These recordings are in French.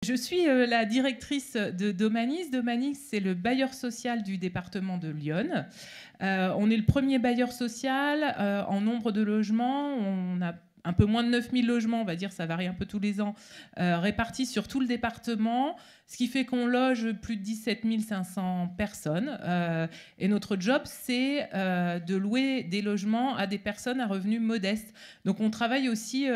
je suis la directrice de Domanis. Domanis, c'est le bailleur social du département de l'Yonne. On est le premier bailleur social en nombre de logements. On a un peu moins de 9000 logements, on va dire, ça varie un peu tous les ans, répartis sur tout le département, ce qui fait qu'on loge plus de 17 500 personnes. Et notre job, c'est de louer des logements à des personnes à revenus modestes. Donc on travaille aussi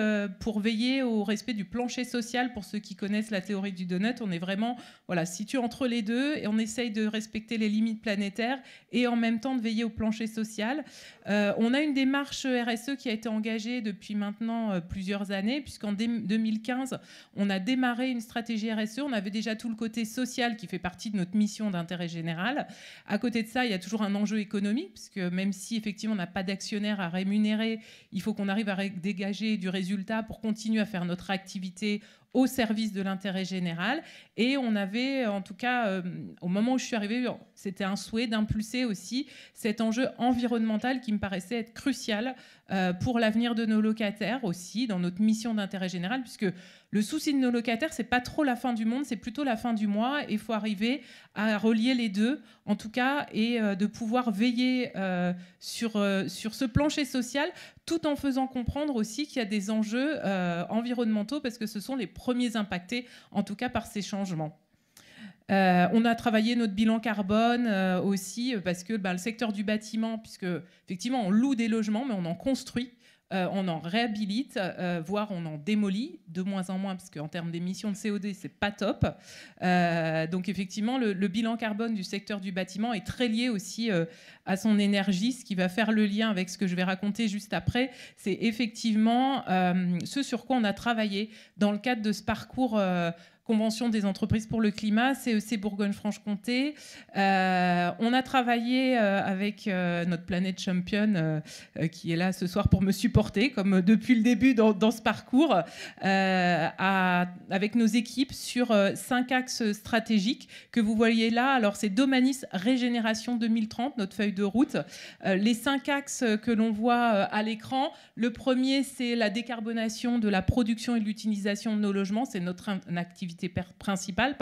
pour veiller au respect du plancher social. Pour ceux qui connaissent la théorie du donut, on est vraiment situé entre les deux et on essaye de respecter les limites planétaires et en même temps de veiller au plancher social. On a une démarche RSE qui a été engagée depuis maintenant plusieurs années, puisqu'en 2015, on a démarré une stratégie RSE. On avait déjà tout le côté social qui fait partie de notre mission d'intérêt général. À côté de ça, il y a toujours un enjeu économique, puisque même si effectivement on n'a pas d'actionnaire à rémunérer, il faut qu'on arrive à dégager du résultat pour continuer à faire notre activité au service de l'intérêt général. Et on avait, en tout cas, au moment où je suis arrivée, c'était un souhait d'impulser aussi cet enjeu environnemental qui me paraissait être crucial pour l'avenir de nos locataires aussi, dans notre mission d'intérêt général, puisque le souci de nos locataires, c'est pas trop la fin du monde, c'est plutôt la fin du mois, et il faut arriver à relier les deux, en tout cas, et de pouvoir veiller sur ce plancher social, tout en faisant comprendre aussi qu'il y a des enjeux environnementaux, parce que ce sont les premiers impactés, en tout cas, par ces changements. On a travaillé notre bilan carbone aussi, parce que le secteur du bâtiment, puisque effectivement on loue des logements, mais on en construit, on en réhabilite, voire on en démolit, de moins en moins, parce qu'en termes d'émissions de CO2, c'est pas top. Donc effectivement, le bilan carbone du secteur du bâtiment est très lié aussi à son énergie. Ce qui va faire le lien avec ce que je vais raconter juste après, c'est effectivement ce sur quoi on a travaillé dans le cadre de ce parcours Convention des entreprises pour le climat, CEC Bourgogne-Franche-Comté. On a travaillé avec notre Planet Champion qui est là ce soir pour me supporter, comme depuis le début dans ce parcours, avec nos équipes sur 5 axes stratégiques que vous voyez là. Alors c'est Domanis Régénération 2030, notre feuille de route. Les 5 axes que l'on voit à l'écran, le premier, c'est la décarbonation de la production et de l'utilisation de nos logements. C'est notre activité principale,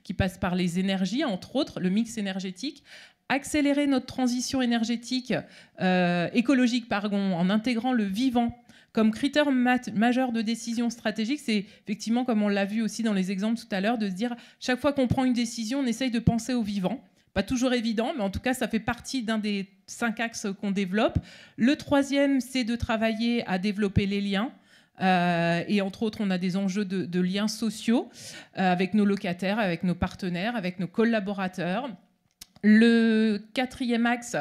qui passe par les énergies, entre autres, le mix énergétique. Accélérer notre transition énergétique, écologique, en intégrant le vivant comme critère majeur de décision stratégique. C'est effectivement, comme on l'a vu aussi dans les exemples tout à l'heure, de se dire, chaque fois qu'on prend une décision, on essaye de penser au vivant. Pas toujours évident, mais en tout cas, ça fait partie d'un des 5 axes qu'on développe. Le troisième, c'est de travailler à développer les liens. Et entre autres, on a des enjeux de liens sociaux avec nos locataires, avec nos partenaires, avec nos collaborateurs. Le quatrième axe,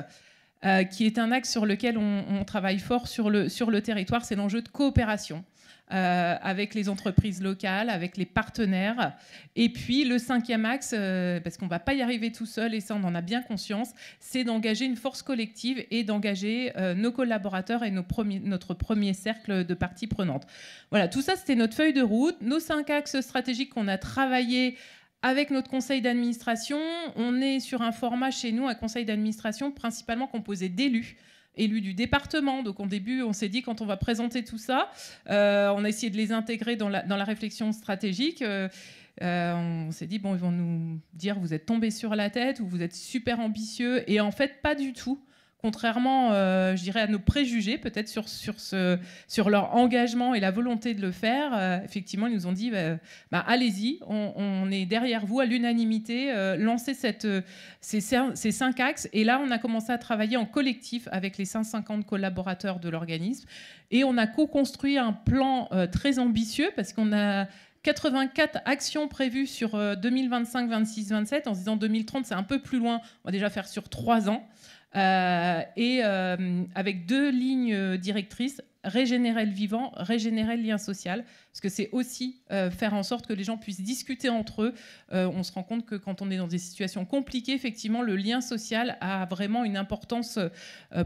qui est un axe sur lequel on travaille fort sur le territoire, c'est l'enjeu de coopération avec les entreprises locales, avec les partenaires. Et puis le 5e axe, parce qu'on ne va pas y arriver tout seul, et ça on en a bien conscience, c'est d'engager une force collective et d'engager nos collaborateurs et notre premier cercle de parties prenantes. Voilà, tout ça c'était notre feuille de route, nos 5 axes stratégiques qu'on a travaillé avec notre conseil d'administration. On est sur un format chez nous, un conseil d'administration principalement composé d'élus du département. Donc au début, on s'est dit, quand on va présenter tout ça, on a essayé de les intégrer dans la réflexion stratégique. On s'est dit, bon, ils vont nous dire, vous êtes tombés sur la tête ou vous êtes super ambitieux. Et en fait, pas du tout. Contrairement, je dirais, à nos préjugés, peut-être sur leur engagement et la volonté de le faire, effectivement, ils nous ont dit, allez-y, on est derrière vous à l'unanimité, lancez ces 5 axes. Et là, on a commencé à travailler en collectif avec les 150 collaborateurs de l'organisme. Et on a co-construit un plan très ambitieux, parce qu'on a 84 actions prévues sur 2025, 26, 27. En se disant 2030, c'est un peu plus loin, on va déjà faire sur 3 ans. Avec 2 lignes directrices, régénérer le vivant, régénérer le lien social, parce que c'est aussi faire en sorte que les gens puissent discuter entre eux. On se rend compte que quand on est dans des situations compliquées, effectivement, le lien social a vraiment une importance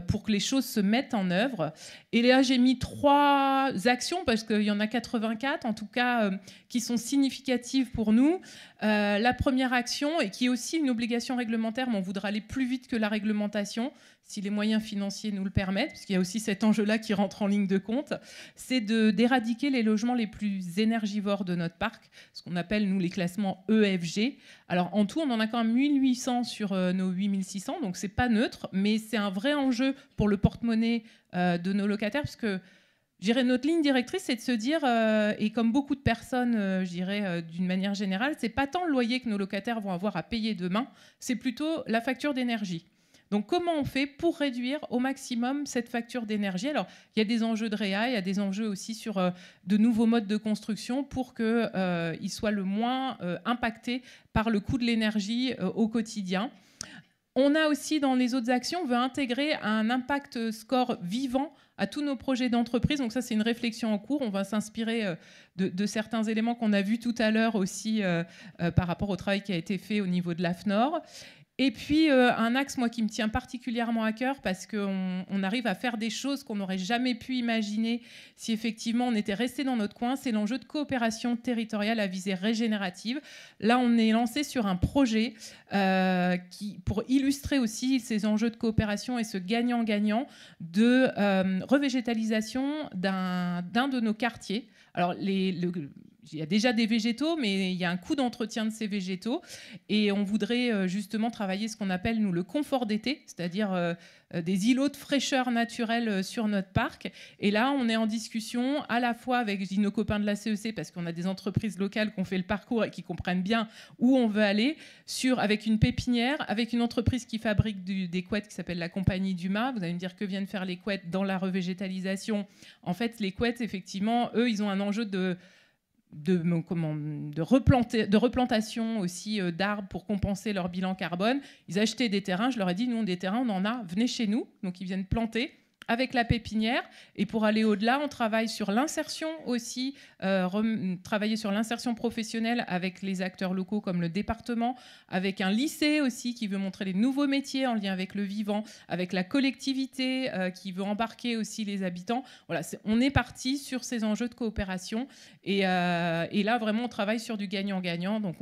pour que les choses se mettent en œuvre. Et là, j'ai mis 3 actions, parce qu'il y en a 84, en tout cas, qui sont significatives pour nous. La première action, et qui est aussi une obligation réglementaire, mais on voudra aller plus vite que la réglementation, si les moyens financiers nous le permettent, parce qu'il y a aussi cet enjeu-là qui rentre en ligne de compte, c'est d'éradiquer les logements les plus énergivores de notre parc, ce qu'on appelle, nous, les classements EFG. Alors, en tout, on en a quand même 1800 sur nos 8600, donc c'est pas neutre, mais c'est un vrai enjeu pour le porte-monnaie de nos locataires, parce que je dirais, notre ligne directrice, c'est de se dire, et comme beaucoup de personnes, je dirais, d'une manière générale, c'est pas tant le loyer que nos locataires vont avoir à payer demain, c'est plutôt la facture d'énergie. Donc, comment on fait pour réduire au maximum cette facture d'énergie? Alors, il y a des enjeux de réa, il y a des enjeux aussi sur de nouveaux modes de construction pour qu'ils soient le moins impactés par le coût de l'énergie au quotidien. On a aussi, dans les autres actions, on veut intégrer un impact score vivant à tous nos projets d'entreprise. Donc ça, c'est une réflexion en cours. On va s'inspirer de certains éléments qu'on a vus tout à l'heure aussi par rapport au travail qui a été fait au niveau de l'AFNOR. Et puis, un axe, moi, qui me tient particulièrement à cœur, parce qu'on arrive à faire des choses qu'on n'aurait jamais pu imaginer si effectivement on était resté dans notre coin, c'est l'enjeu de coopération territoriale à visée régénérative. Là, on est lancé sur un projet pour illustrer aussi ces enjeux de coopération et ce gagnant-gagnant de revégétalisation d'un de nos quartiers. Alors, il y a déjà des végétaux, mais il y a un coût d'entretien de ces végétaux. Et on voudrait justement travailler ce qu'on appelle, nous, le confort d'été, c'est-à-dire des îlots de fraîcheur naturelle sur notre parc. Et là, on est en discussion à la fois avec nos copains de la CEC, parce qu'on a des entreprises locales qui ont fait le parcours et qui comprennent bien où on veut aller, avec une pépinière, avec une entreprise qui fabrique des couettes qui s'appelle la Compagnie du Mât. Vous allez me dire que viennent faire les couettes dans la revégétalisation. En fait, les couettes, effectivement, eux, ils ont un enjeu de replantation aussi d'arbres pour compenser leur bilan carbone. Ils achetaient des terrains, je leur ai dit, nous, des terrains, on en a, venez chez nous. Donc, ils viennent planter avec la pépinière. Et pour aller au-delà, on travaille sur l'insertion aussi, travailler sur l'insertion professionnelle avec les acteurs locaux comme le département, avec un lycée aussi qui veut montrer les nouveaux métiers en lien avec le vivant, avec la collectivité qui veut embarquer aussi les habitants. Voilà, on est parti sur ces enjeux de coopération. Et là, vraiment, on travaille sur du gagnant-gagnant. Donc,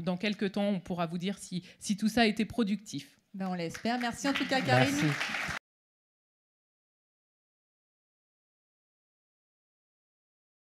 dans quelques temps, on pourra vous dire si tout ça a été productif. Ben, on l'espère. Merci en tout cas, Karine. Merci.